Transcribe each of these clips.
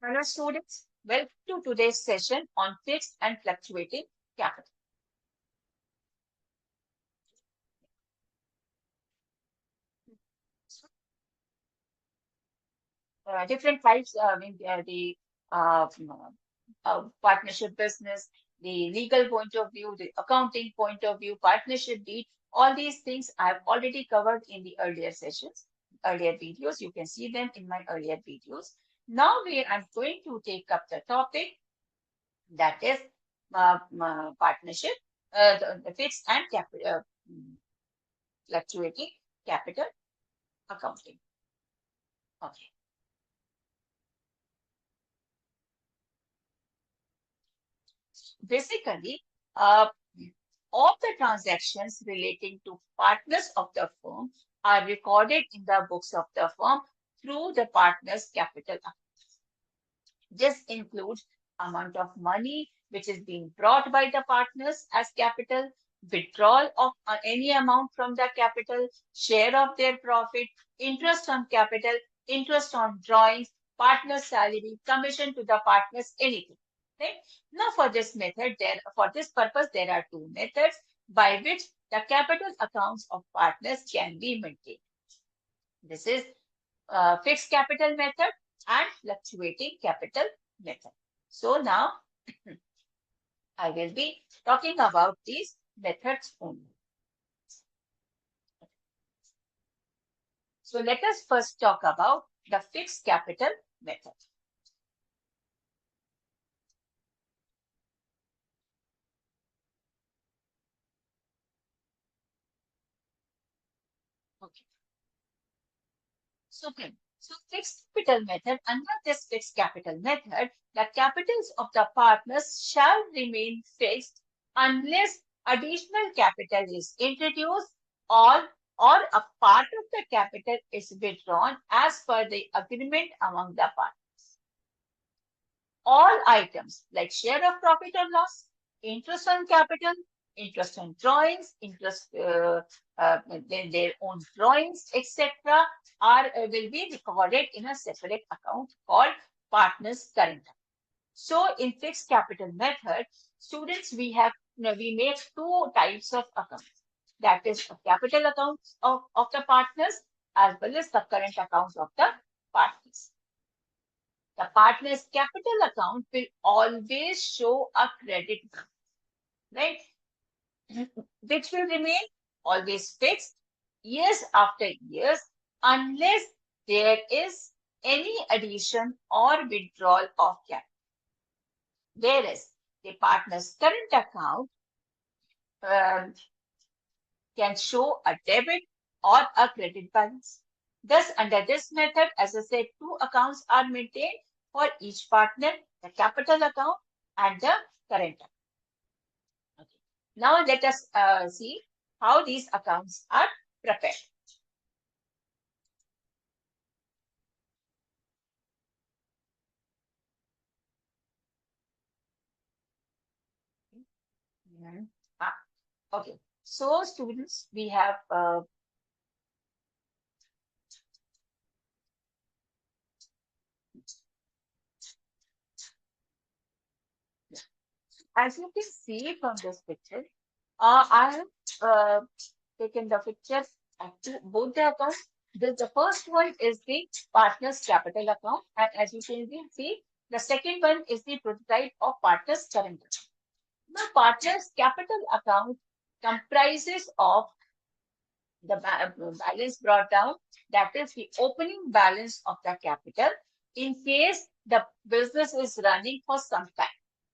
Hello students, welcome to today's session on fixed and fluctuating capital. Different types, the partnership business, the legal point of view, the accounting point of view, partnership deed, all these things I have already covered in the earlier sessions, earlier videos. You can see them in my earlier videos. Now I'm going to take up the topic that is partnership, the fixed and fluctuating capital accounting. Okay. Basically, all the transactions relating to partners of the firm are recorded in the books of the firm through the partner's capital account. This includes amount of money which is being brought by the partners as capital, withdrawal of any amount from the capital, share of their profit, interest on capital, interest on drawings, partner salary, commission to the partners, anything. Right? Now, for this method, for this purpose, there are two methods by which the capital accounts of partners can be maintained. This is fixed capital method and fluctuating capital method. So now I will be talking about these methods only. So let us first talk about the fixed capital method. Okay. So fixed capital method, under this fixed capital method, the capitals of the partners shall remain fixed unless additional capital is introduced or a part of the capital is withdrawn as per the agreement among the partners. All items like share of profit or loss, interest on capital, interest on drawings, interest then their own drawings, etc., are will be recorded in a separate account called partners current account. So in fixed capital method, students we make two types of accounts. That is a capital accounts of the partners as well as the current accounts of the partners. The partner's capital account will always show a credit, right? Which will remain always fixed years after years unless there is any addition or withdrawal of capital. Whereas the partner's current account um, can show a debit or a credit balance. Thus, under this method, as I said, two accounts are maintained for each partner, the capital account and the current account. Okay. Now, let us see how these accounts are prepared. Ah, okay. So, students, we have as you can see from this picture, I have taken the pictures of both the accounts. The first one is the partner's capital account, and as you can see, the second one is the prototype of partner's current account. The partner's capital account comprises of the balance brought down, that is the opening balance of the capital in case the business is running for some time,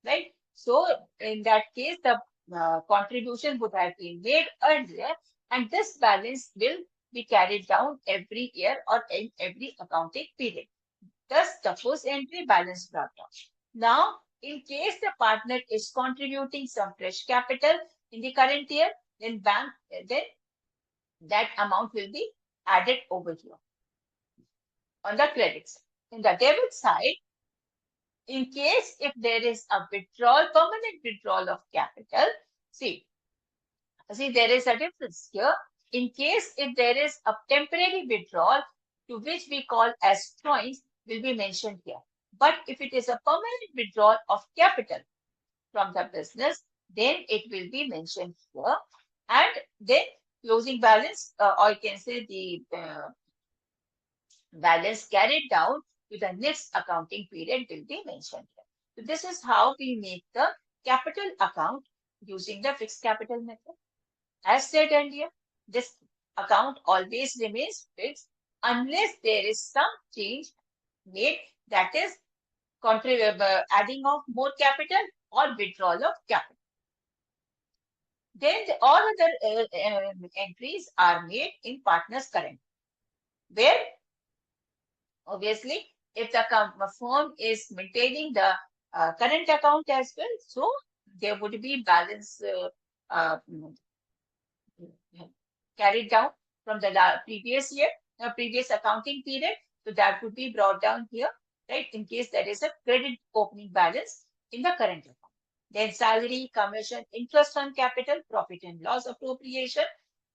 right? So in that case, the contribution would have been made earlier, and this balance will be carried down every year or in every accounting period. Thus, the first entry balance brought down. Now, in case the partner is contributing some fresh capital in the current year, then that amount will be added over here on the credit side. In the debit side, in case if there is a withdrawal, permanent withdrawal of capital, see, there is a difference here. In case if there is a temporary withdrawal to which we call as drawings will be mentioned here. But if it is a permanent withdrawal of capital from the business, then it will be mentioned here. And then closing balance, or you can say the balance carried down to the next accounting period will be mentioned here. So this is how we make the capital account using the fixed capital method. As said earlier, this account always remains fixed unless there is some change made, that is adding of more capital or withdrawal of capital. Then all other entries are made in partner's current, where obviously if the firm is maintaining the current account as well, so there would be balance carried down from the previous year, previous accounting period. So that would be brought down here, right, in case there is a credit opening balance in the current account. Then salary, commission, interest on capital, profit and loss appropriation,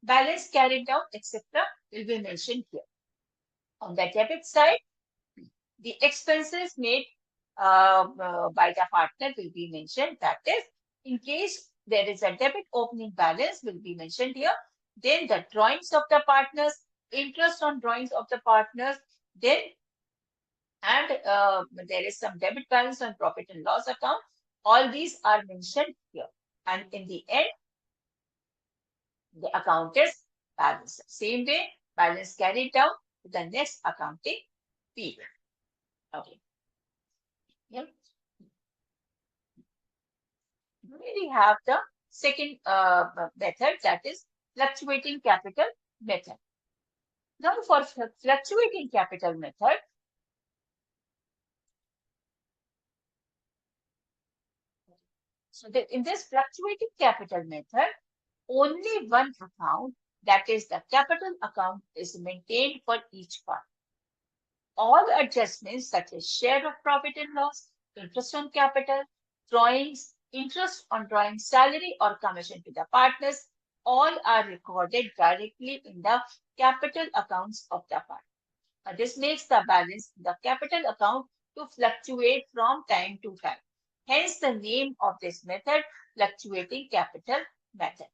balance carried down, etc. will be mentioned here. On the debit side, the expenses made by the partner will be mentioned. That is, in case there is a debit opening balance will be mentioned here. Then the drawings of the partners, interest on drawings of the partners, then and there is some debit balance on profit and loss account. All these are mentioned here. And in the end, the account is balanced. Same way, balance carried down to the next accounting period. Okay. Yep. We have the second method, that is fluctuating capital method. Now for fluctuating capital method, so in this fluctuating capital method, only one account, that is the capital account, is maintained for each part. All adjustments such as share of profit and loss, interest on capital, drawings, interest on drawing, salary or commission to the partners, all are recorded directly in the capital accounts of the partner. This makes the balance in the capital account to fluctuate from time to time. Hence the name of this method, fluctuating capital method.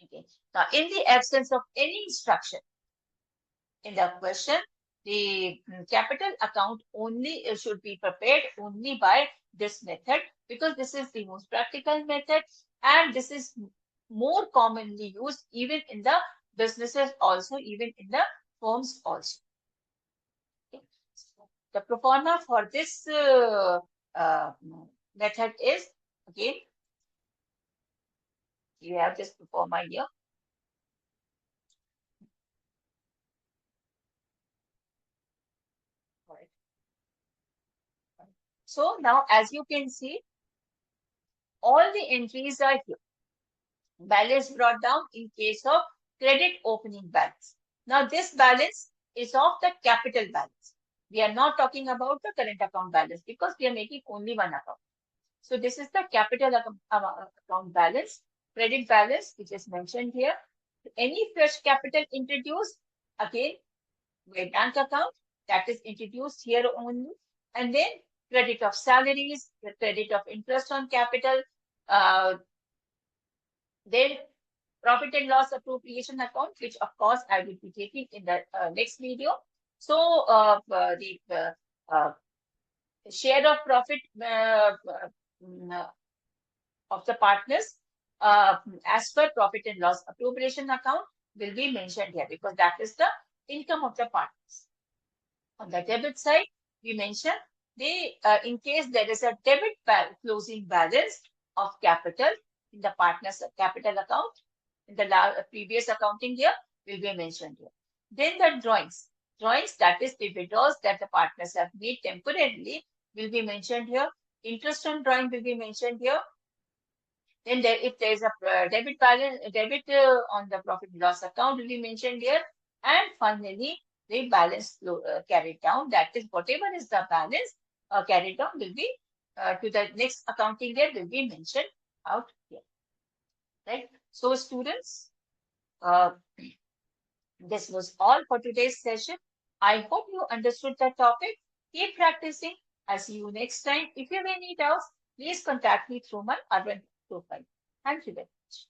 Okay. Now, in the absence of any instruction in the question, the capital account only should be prepared only by this method, because this is the most practical method and this is more commonly used even in the businesses also, even in the firms also. Okay. The pro forma for this method is, again, you have this pro forma here. So now, as you can see, all the entries are here. Balance brought down in case of credit opening balance. Now, this balance is of the capital balance. We are not talking about the current account balance because we are making only one account. So, this is the capital account balance, credit balance, which is mentioned here. Any fresh capital introduced, again, a bank account that is introduced here only. And then credit of salaries, the credit of interest on capital, then profit and loss appropriation account, which of course I will be taking in the next video. So the share of profit of the partners as per profit and loss appropriation account will be mentioned here, because that is the income of the partners. On the debit side, we mentioned in case there is a debit closing balance of capital in the partner's capital account, in the previous accounting year, will be mentioned here. Then the drawings, that is the withdrawals that the partners have made temporarily, will be mentioned here. Interest on drawing will be mentioned here. Then if there is a debit balance, on the profit and loss account will be mentioned here. And finally, the balance carried down, that is whatever is the balance carried down will be to the next accounting year will be mentioned out here. Right? So students, this was all for today's session. I hope you understood the topic. Keep practicing. I'll see you next time. If you have any doubts, please contact me through my urban profile. Thank you very much.